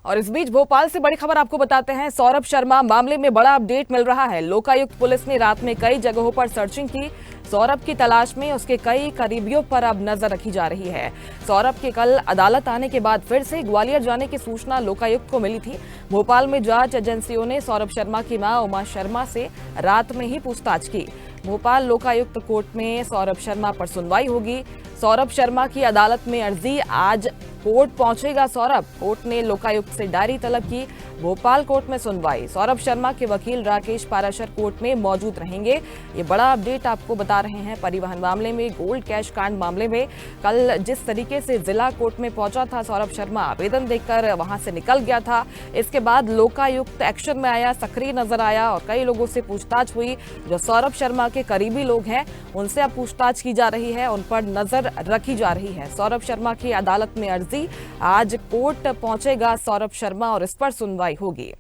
और इस बीच भोपाल से बड़ी खबर आपको बताते हैं। सौरभ शर्मा मामले में बड़ा अपडेट मिल रहा है। लोकायुक्त पुलिस ने रात में कई जगहों पर सर्चिंग की। सौरभ की तलाश में उसके कई करीबियों पर अब नजर रखी जा रही है। सौरभ के कल अदालत आने के बाद फिर से ग्वालियर जाने की सूचना लोकायुक्त को मिली थी। भोपाल में जांच एजेंसियों ने सौरभ शर्मा की मां उमा शर्मा से रात में ही पूछताछ की। भोपाल लोकायुक्त कोर्ट में सौरभ शर्मा पर सुनवाई होगी। सौरभ शर्मा की अदालत में अर्जी आज कोर्ट पहुंचेगा। सौरभ कोर्ट ने लोकायुक्त से डायरी तलब की। भोपाल कोर्ट में सुनवाई। सौरभ शर्मा के वकील राकेश पाराशर कोर्ट में मौजूद रहेंगे। ये बड़ा अपडेट आपको बता रहे हैं परिवहन मामले में, गोल्ड कैश कांड मामले में। कल जिस तरीके से जिला कोर्ट में पहुंचा था सौरभ शर्मा, आवेदन देकर वहां से निकल गया था। इसके बाद लोकायुक्त एक्शन में आया, सक्रिय नजर आया और कई लोगों से पूछताछ हुई। जो सौरभ शर्मा के करीबी लोग हैं उनसे अब पूछताछ की जा रही है, उन पर नजर रखी जा रही है। सौरभ शर्मा की अदालत में अर्जी आज कोर्ट पहुंचेगा सौरभ शर्मा और इस पर सुनवाई होगी।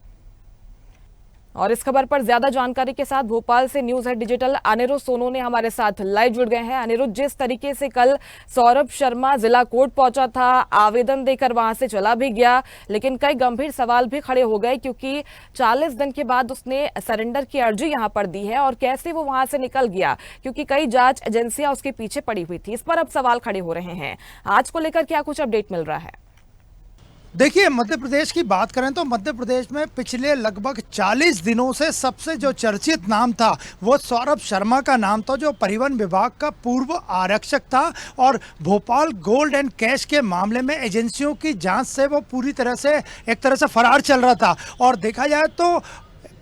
और इस खबर पर ज्यादा जानकारी के साथ भोपाल से news head digital Anirudh Sonu ने हमारे साथ लाइव जुड़ गए हैं। अनिरुद्ध, जिस तरीके से कल सौरभ शर्मा जिला कोर्ट पहुंचा था, आवेदन देकर वहां से चला भी गया, लेकिन कई गंभीर सवाल भी खड़े हो गए क्योंकि 40 दिन के बाद उसने सरेंडर की अर्जी यहां पर दी है और कैसे वो वहां से निकल गया, क्योंकि कई जांच एजेंसियां उसके पीछे पड़ी हुई थी। इस पर अब सवाल खड़े हो रहे हैं। आज को लेकर क्या कुछ अपडेट मिल रहा है? देखिए, मध्य प्रदेश की बात करें तो मध्य प्रदेश में पिछले लगभग 40 दिनों से सबसे जो चर्चित नाम था वो सौरभ शर्मा का नाम था, जो परिवहन विभाग का पूर्व आरक्षक था और भोपाल गोल्ड एंड कैश के मामले में एजेंसियों की जांच से वो पूरी तरह से एक तरह से फरार चल रहा था। और देखा जाए तो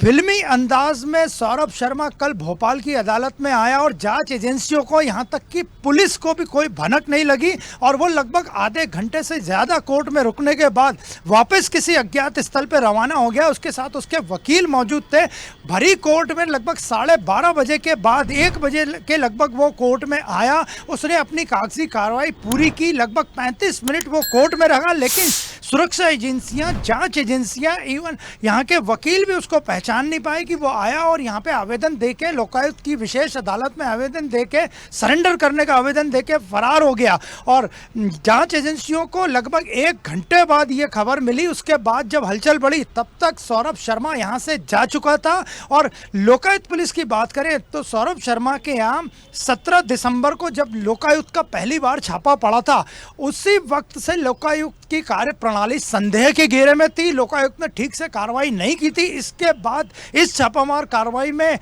फिल्मी अंदाज में सौरभ शर्मा कल भोपाल की अदालत में आया और जांच एजेंसियों को, यहां तक कि पुलिस को भी कोई भनक नहीं लगी और वो लगभग आधे घंटे से ज़्यादा कोर्ट में रुकने के बाद वापस किसी अज्ञात स्थल पर रवाना हो गया। उसके साथ उसके वकील मौजूद थे। भरी कोर्ट में लगभग 12:30 बजे के बाद 1 बजे के लगभग वो कोर्ट में आया। उसने अपनी कागजी कार्रवाई पूरी की। लगभग 35 मिनट वो कोर्ट में रहा, लेकिन सुरक्षा एजेंसियां, जांच एजेंसियां, इवन यहाँ के वकील भी उसको पहचान नहीं पाए कि वो आया और यहाँ पे आवेदन देके, लोकायुक्त की विशेष अदालत में आवेदन देके, सरेंडर करने का आवेदन देके फरार हो गया। और जांच एजेंसियों को लगभग 1 घंटे बाद ये खबर मिली। उसके बाद जब हलचल बढ़ी तब तक सौरभ शर्मा यहाँ से जा चुका था। और लोकायुक्त पुलिस की बात करें तो सौरभ शर्मा के यहाँ 17 दिसंबर को जब लोकायुक्त का पहली बार छापा पड़ा था, उसी वक्त से लोकायुक्त की कार्य प्रणाली संदेह के घेरे में थी। लोकायुक्त ने ठीक से कार्रवाई नहीं की थी। इसके बाद इस छापामार कार्रवाई में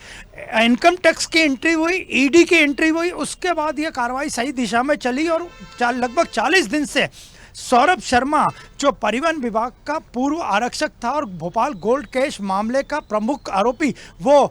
इनकम टैक्स की एंट्री हुई, ईडी की एंट्री हुई। उसके बाद यह कार्रवाई सही दिशा में चली और लगभग 40 दिन से सौरभ शर्मा, जो परिवहन विभाग का पूर्व आरक्षक था और भोपाल गोल्ड कैश मामले का प्रमुख आरोपी, वो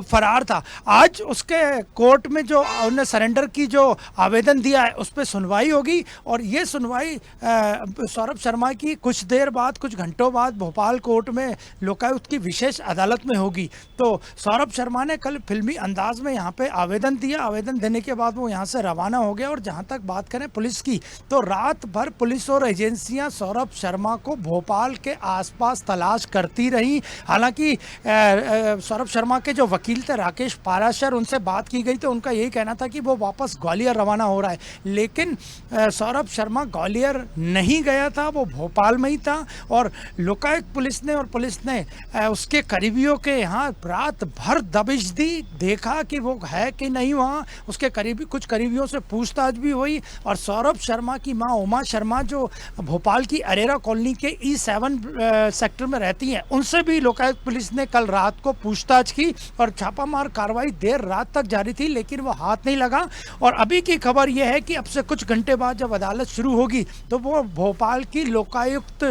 फरार था। आज उसके कोर्ट में जो उन्होंने सरेंडर की जो आवेदन दिया है उस पर सुनवाई होगी और ये सुनवाई सौरभ शर्मा की कुछ देर बाद, कुछ घंटों बाद भोपाल कोर्ट में लोकायुक्त की विशेष अदालत में होगी। तो सौरभ शर्मा ने कल फिल्मी अंदाज में यहाँ पे आवेदन दिया। आवेदन देने के बाद वो यहाँ से रवाना हो गया। और जहाँ तक बात करें पुलिस की, तो रात भर पुलिस और एजेंसियां सौरभ शर्मा को भोपाल के आसपास तलाश करती रही। हालांकि सौरभ शर्मा के जो वकील थे राकेश पाराशर, उनसे बात की गई तो उनका यही कहना था कि वो वापस ग्वालियर रवाना हो रहा है, लेकिन सौरभ शर्मा ग्वालियर नहीं गया था, वो भोपाल में ही था। और लोकायुक्त पुलिस ने उसके करीबियों के यहाँ रात भर दबिश दी, देखा कि वो है कि नहीं वहाँ। उसके कुछ करीबियों से पूछताछ भी हुई और सौरभ शर्मा की माँ उमा शर्मा, जो भोपाल की अरेरा कॉलोनी के E7 सेक्टर में रहती हैं, उनसे भी लोकायुक्त पुलिस ने कल रात को पूछताछ की और छापामार कार्रवाई देर रात तक जारी थी, लेकिन वो हाथ नहीं लगा। और अभी की खबर यह है कि अब से कुछ घंटे बाद जब अदालत शुरू होगी तो वो भोपाल की लोकायुक्त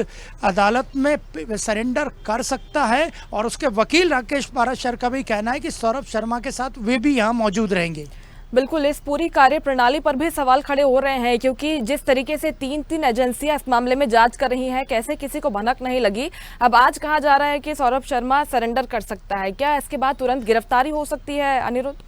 अदालत में सरेंडर कर सकता है। और उसके वकील राकेश पाराशर का भी कहना है कि सौरभ शर्मा के साथ वे भी यहाँ मौजूद रहेंगे। बिल्कुल, इस पूरी कार्य प्रणाली पर भी सवाल खड़े हो रहे हैं क्योंकि जिस तरीके से 3 एजेंसियां इस मामले में जांच कर रही हैं, कैसे किसी को भनक नहीं लगी। अब आज कहा जा रहा है कि सौरभ शर्मा सरेंडर कर सकता है। क्या इसके बाद तुरंत गिरफ्तारी हो सकती है, अनिरुद्ध?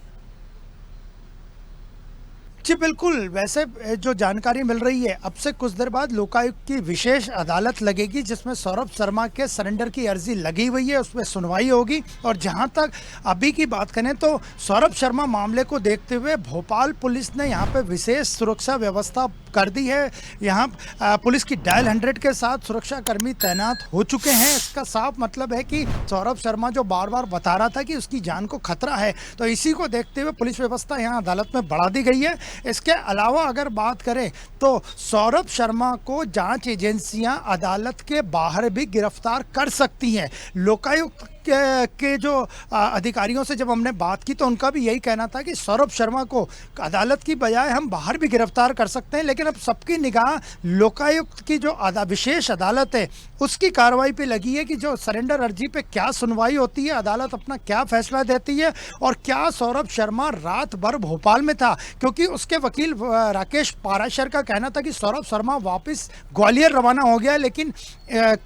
जी बिल्कुल, वैसे जो जानकारी मिल रही है, अब से कुछ देर बाद लोकायुक्त की विशेष अदालत लगेगी जिसमें सौरभ शर्मा के सरेंडर की अर्जी लगी हुई है, उसमें सुनवाई होगी। और जहां तक अभी की बात करें तो सौरभ शर्मा मामले को देखते हुए भोपाल पुलिस ने यहां पे विशेष सुरक्षा व्यवस्था कर दी है। यहाँ पुलिस की डायल 100 के साथ सुरक्षा कर्मी तैनात हो चुके हैं। इसका साफ मतलब है कि सौरभ शर्मा जो बार बार बता रहा था कि उसकी जान को खतरा है, तो इसी को देखते हुए पुलिस व्यवस्था यहाँ अदालत में बढ़ा दी गई है। इसके अलावा अगर बात करें तो सौरभ शर्मा को जांच एजेंसियां अदालत के बाहर भी गिरफ्तार कर सकती हैं। लोकायुक्त के जो अधिकारियों से जब हमने बात की तो उनका भी यही कहना था कि सौरभ शर्मा को अदालत की बजाय हम बाहर भी गिरफ्तार कर सकते हैं, लेकिन अब सबकी निगाह लोकायुक्त की जो विशेष अदालत है उसकी कार्रवाई पे लगी है कि जो सरेंडर अर्जी पे क्या सुनवाई होती है, अदालत अपना क्या फैसला देती है और क्या सौरभ शर्मा रात भर भोपाल में था। क्योंकि उसके वकील राकेश पाराशर का कहना था कि सौरभ शर्मा वापस ग्वालियर रवाना हो गया, लेकिन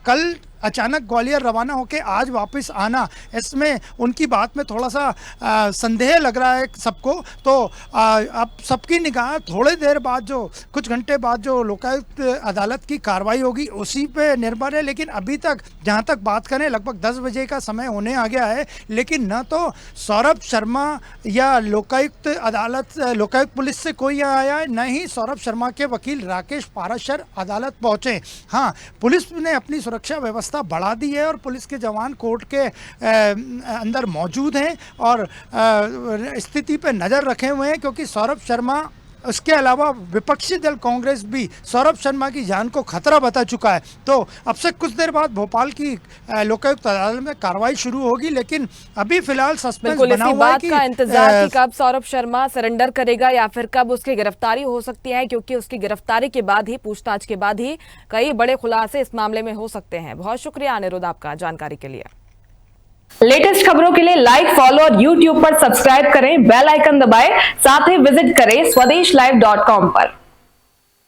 कल अचानक ग्वालियर रवाना होकर आज वापस आना, इसमें उनकी बात में थोड़ा सा संदेह लग रहा है सबको। तो अब सबकी निगाह थोड़ी देर बाद, जो कुछ घंटे बाद जो लोकायुक्त अदालत की कार्रवाई होगी उसी पे निर्भर है। लेकिन अभी तक जहां तक बात करें लगभग 10 बजे का समय होने आ गया है, लेकिन न तो सौरभ शर्मा या लोकायुक्त पुलिस से कोई आया है, न ही सौरभ शर्मा के वकील राकेश पाराशर अदालत पहुंचे। हाँ, पुलिस ने अपनी सुरक्षा व्यवस्था बढ़ा दी है और पुलिस के जवान कोर्ट के अंदर मौजूद हैं और स्थिति पे नज़र रखे हुए हैं, क्योंकि सौरभ शर्मा, उसके अलावा विपक्षी दल कांग्रेस भी सौरभ शर्मा की जान को खतरा बता चुका है। तो अब से कुछ देर बाद भोपाल की लोकायुक्त अदालत में कार्रवाई शुरू होगी, लेकिन अभी फिलहाल सस्पेंस बना हुआ है कि का इंतजार कि कब सौरभ शर्मा सरेंडर करेगा या फिर कब उसकी गिरफ्तारी हो सकती है, क्योंकि उसकी गिरफ्तारी के बाद ही, पूछताछ के बाद ही कई बड़े खुलासे इस मामले में हो सकते हैं। बहुत शुक्रिया अनिरुद्ध आपका जानकारी के लिए। लेटेस्ट खबरों के लिए लाइक, फॉलो और YouTube पर सब्सक्राइब करें, बेल आइकन दबाएं, साथ ही विजिट करें swedeshlive.com पर।